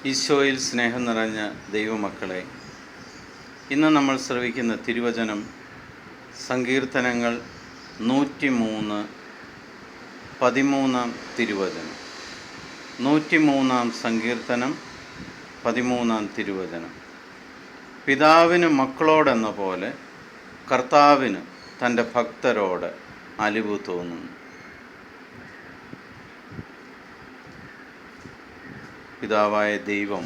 ഈശോയിൽ സ്നേഹം നിറഞ്ഞ ദൈവമക്കളെ, ഇന്ന് നമ്മൾ ശ്രവിക്കുന്ന തിരുവചനം സങ്കീർത്തനങ്ങൾ 103 13 തിരുവചനം. 103 സങ്കീർത്തനം 13 തിരുവചനം. പിതാവിന് മക്കളോടെന്ന പോലെ കർത്താവിന് തൻ്റെ ഭക്തരോട് അലിവ് തോന്നുന്നു. പിതാവായ ദൈവം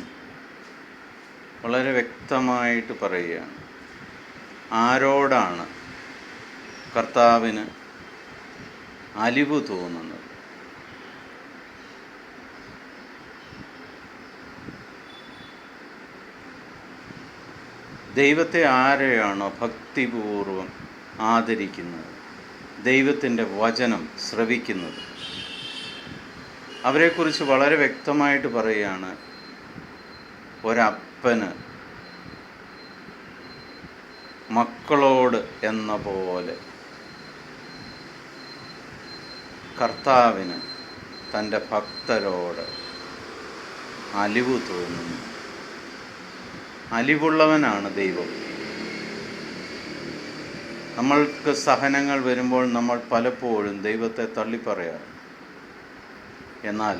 വളരെ വ്യക്തമായിട്ട് പറയുകയാണ്, ആരോടാണ് കർത്താവിന് അലിവ് തോന്നുന്നത്. ദൈവത്തെ ആരെയാണോ ഭക്തിപൂർവം ആദരിക്കുന്നത്, ദൈവത്തിൻ്റെ വചനം ശ്രവിക്കുന്നത്, അവരെക്കുറിച്ച് വളരെ വ്യക്തമായിട്ട് പറയുകയാണ്, ഒരപ്പന് മക്കളോട് എന്ന പോലെ കർത്താവിന് തൻ്റെ ഭക്തരോട് അലിവ് തോന്നുന്നു. അലിവുള്ളവനാണ് ദൈവം. നമ്മൾക്ക് സഹനങ്ങൾ വരുമ്പോൾ നമ്മൾ പലപ്പോഴും ദൈവത്തെ തള്ളിപ്പറയാറ്. എന്നാൽ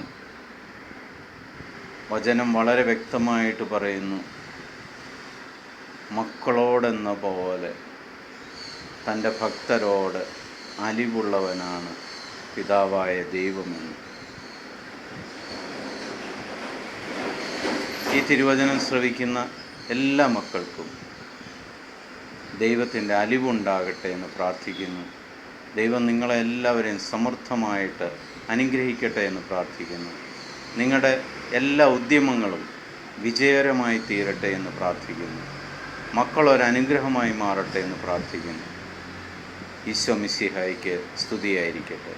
വചനം വളരെ വ്യക്തമായിട്ട് പറയുന്നു, മക്കളോടെന്ന പോലെ തൻ്റെ ഭക്തരോട് അലിവുള്ളവനാണ് പിതാവായ ദൈവമെന്ന്. ഈ തിരുവചനം ശ്രവിക്കുന്ന എല്ലാ മക്കൾക്കും ദൈവത്തിൻ്റെ അലിവുണ്ടാകട്ടെ എന്ന് പ്രാർത്ഥിക്കുന്നു. ദൈവം നിങ്ങളെല്ലാവരെയും സമൃദ്ധമായിട്ട് അനുഗ്രഹിക്കട്ടെ എന്ന് പ്രാർത്ഥിക്കുന്നു. നിങ്ങളുടെ എല്ലാ ഉദ്യമങ്ങളും വിജയകരമായി തീരട്ടെ എന്ന് പ്രാർത്ഥിക്കുന്നു. മക്കളൊരനുഗ്രഹമായി മാറട്ടെ എന്ന് പ്രാർത്ഥിക്കുന്നു. ഈശോ മിശിഹായ്ക്ക് സ്തുതിയായിരിക്കട്ടെ.